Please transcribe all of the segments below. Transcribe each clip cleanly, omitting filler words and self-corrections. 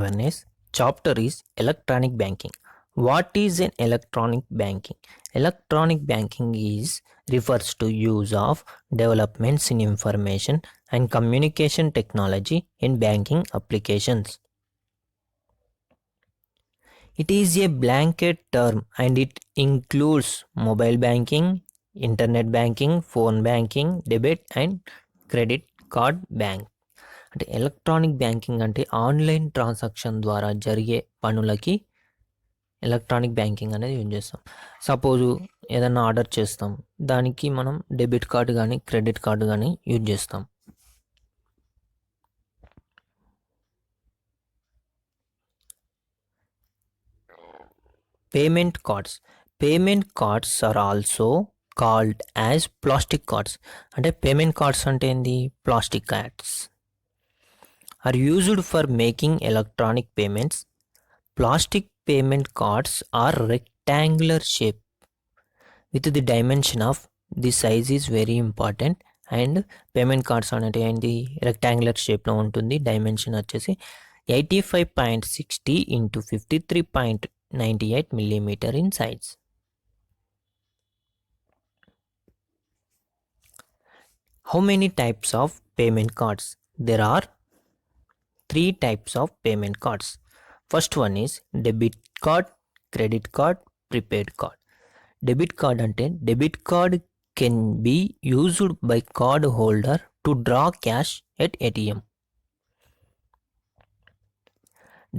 awareness chapter is electronic banking. What is an electronic banking? Electronic banking is refers to use of developments in information and communication technology in banking applications. It is a blanket term and it includes mobile banking, internet banking, phone banking, debit and credit card bank. అంటే electronic banking అంటే online transaction ద్వారా జరిగే పనులకి electronic banking అనేది use చేస్తాం. Suppose ఏదైనా order చేస్తాం, దానికి మనం డెబిట్ కార్డు కానీ క్రెడిట్ కార్డు కానీ యూజ్ చేస్తాం. Payment cards are also called as plastic cards. అంటే పేమెంట్ కార్డ్స్ అంటే ఏంది? Plastic cards are used for making electronic payments. Plastic payment cards are rectangular shape with the dimension of the size is very important, and payment cards అనేది ఏంటి? Rectangular షేప్లో ఉంటుంది. Dimension వచ్చేసి 85.60 into 53.98 millimeter in size. How many types of payment cards? There are 3 types of payment cards. First one is debit card, credit card, prepaid card. Debit card ante debit card can be used by card holder to draw cash at ATM.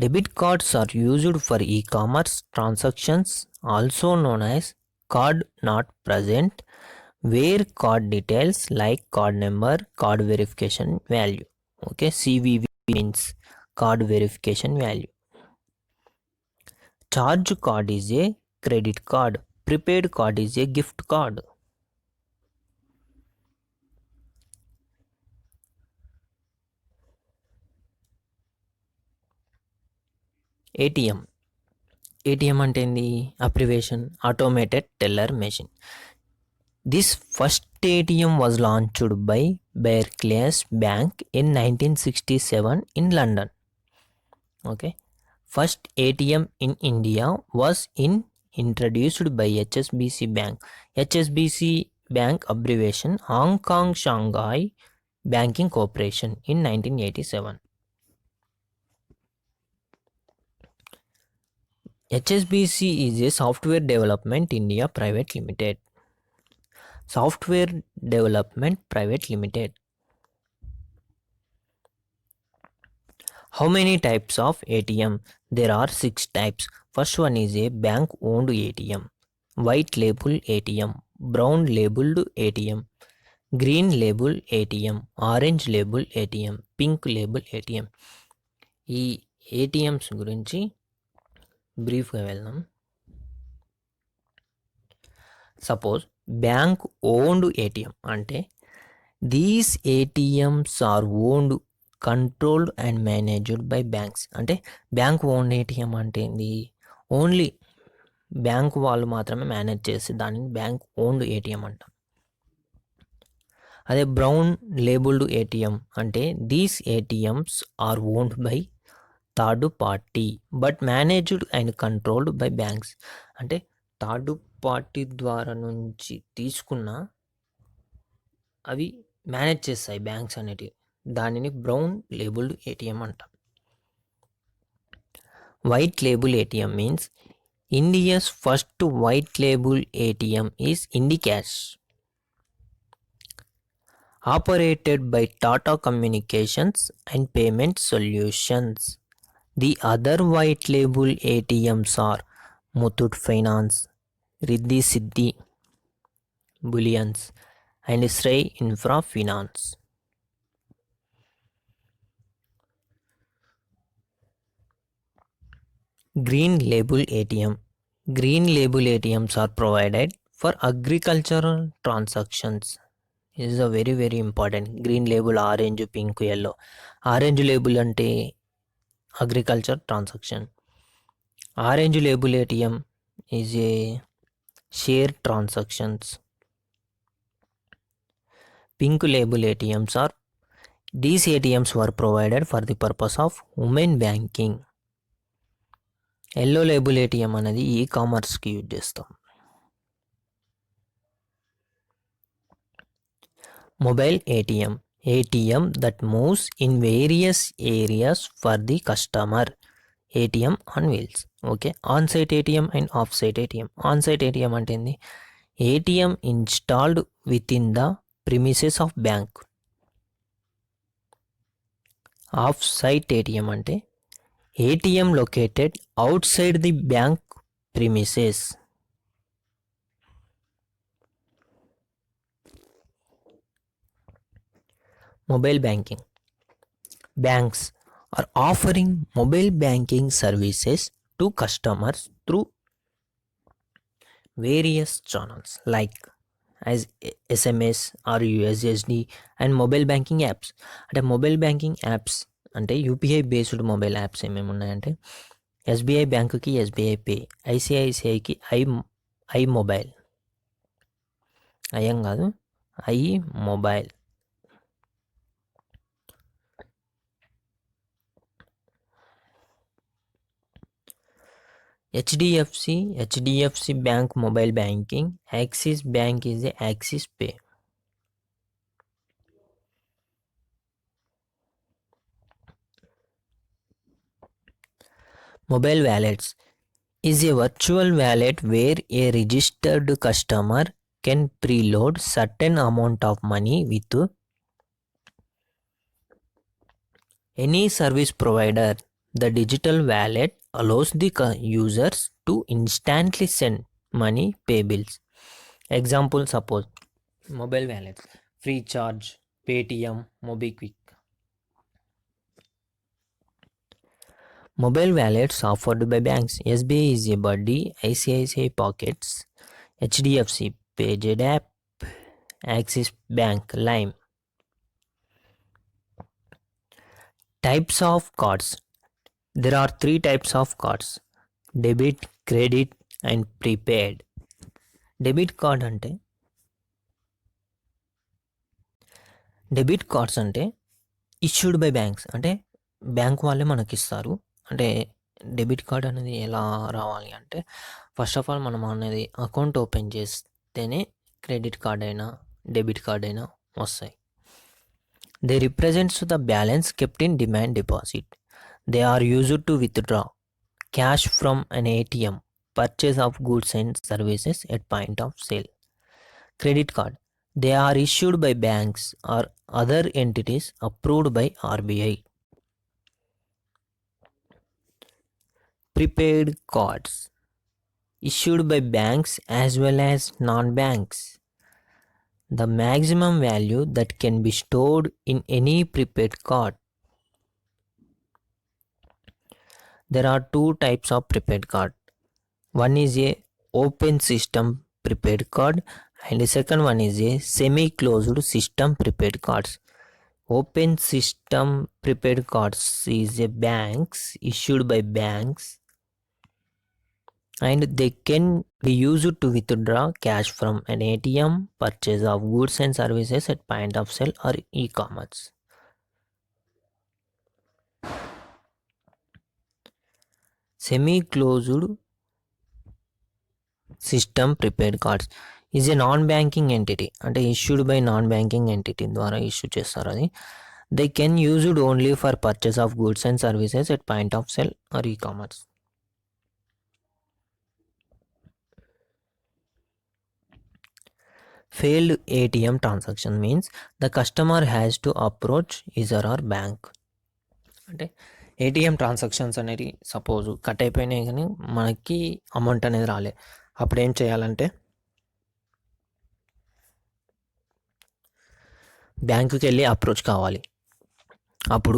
Debit cards are used for e-commerce transactions, also known as card not present, where card details like card number, card verification value. Okay, CVV means card verification value. Charge card is a credit card. Prepaid card is a gift card. ATM అంటే ఏంది? Abbreviation automated teller machine. This first ATM was launched by Barclays Bank in 1967 in London. Okay. First ATM in India was introduced by HSBC Bank. HSBC Bank abbreviation Hong Kong Shanghai Banking Corporation in 1987. HSBC is a Software Development India Private Limited. Software Development Private Limited. How many types of ATM? There are 6 types. First one is a bank owned ATM, white label ATM, brown labeled ATM, green label ATM, orange label ATM, pink label ATM. ఈ ATMs గురించి బ్రీఫ్గా వెళ్దాం. Suppose bank owned ATM అంటే these ATMs are owned, controlled and managed by banks. అంటే bank owned ATM అంటే ఏంది? Only bank వాళ్ళు మాత్రమే మేనేజ్ చేసి దానిని బ్యాంక్ ఓన్డ్ ఏటీఎం అంటాం. అదే బ్రౌన్ లేబుల్డ్ ఏటీఎం అంటే these ATMs are owned by third party but managed and controlled by banks. అంటే థర్డ్ పార్టీ ద్వారా నుంచి తీసుకున్న అవి మేనేజ్ చేస్తాయి బ్యాంక్స్ అనేటివి. దానిని బ్రౌన్ లేబుల్డ్ ఏటీఎం అంటాం. White label ATM means India's first white label ATM is Indicash, operated by Tata communications and payment solutions. The other white label ATMs are Muthoot finance, Riddhi Siddhi, Bullions and Shrey Infra Finance. Green label ATM. Green label ATMs are provided for agricultural transactions. This is a very important. Green label orange, pink, yellow. Orange label ante agriculture transaction. Orange label ATM is a share transactions. Pink label ATMs are, these ATMs were provided for the purpose of women banking. Yellow label ATM అనేది ఈ కామర్స్కి use చేస్తాం. Mobile ATM that moves in various areas for the customer. ATM on wheels. Okay, on site ATM and off site ATM. On site ATM అంటే ఏంది? ATM installed with in the premises of bank. Off site ATM అంటే ATM located outside the bank premises. Mobile banking. Banks are offering mobile banking services to customers through various channels like as SMS or USSD and mobile banking apps. అంటే mobile banking apps అంటే UPI based mobile apps ఏమేమి ఉన్నాయంటే SBI బ్యాంకుకి SBI pay, ఐసిఐసిఐకి I mobile, అయ్యం కాదు I mobile, HDFC Bank mobile banking, Axis Bank is a Axis Pay. Mobile wallets is a virtual wallet where a registered customer can preload certain amount of money with any service provider. The digital wallet allows the users to instantly send money, pay bills. Example, suppose mobile wallets, Freecharge, Paytm, MobiKwik. Mobile wallets offered by banks. SBI is a Buddy, ICICI Pockets, HDFC Paged App, Axis Bank Lime. Types of cards. There are 3 types of cards: debit, credit and prepaid. Debit card అంటే issued by banks, అంటే bank వాళ్ళే మనకి ఇస్తారు. అంటే debit card అనేది ఎలా రావాలి అంటే ఫస్ట్ ఆఫ్ ఆల్ మనం అనేది అకౌంట్ ఓపెన్ చేస్తేనే క్రెడిట్ కార్డ్ అయినా డెబిట్ కార్డ్ అయినా వస్తాయి. They represents the balance kept in demand deposit. They are used to withdraw cash from an ATM, purchase of goods and services at point of sale. Credit card. They are issued by banks or other entities approved by RBI. Prepaid cards. Issued by banks as well as non-banks. The maximum value that can be stored in any prepaid card. There are 2 types of prepaid card. One is a open system prepaid card and the second one is a semi-closed system prepaid cards. Open system prepaid cards is a banks issued by banks and they can be used to withdraw cash from an ATM, purchase of goods and services at point of sale or e-commerce. Semi-closed system prepaid cards is a non-banking entity, అంటే issued by non-banking entity ద్వారా issue చేస్తారు. అది they can use it only for purchase of goods and services at point of sale or e-commerce. Failed ATM transaction means the customer has to approach his or her bank. అంటే ATM transactions అనేది suppose cut అయిపోయినాయి కానీ మనకి amount అనేది రాలే, అప్పుడు ఏం చేయాలంటే బ్యాంకుకి వెళ్ళి అప్రోచ్ కావాలి. అప్పుడు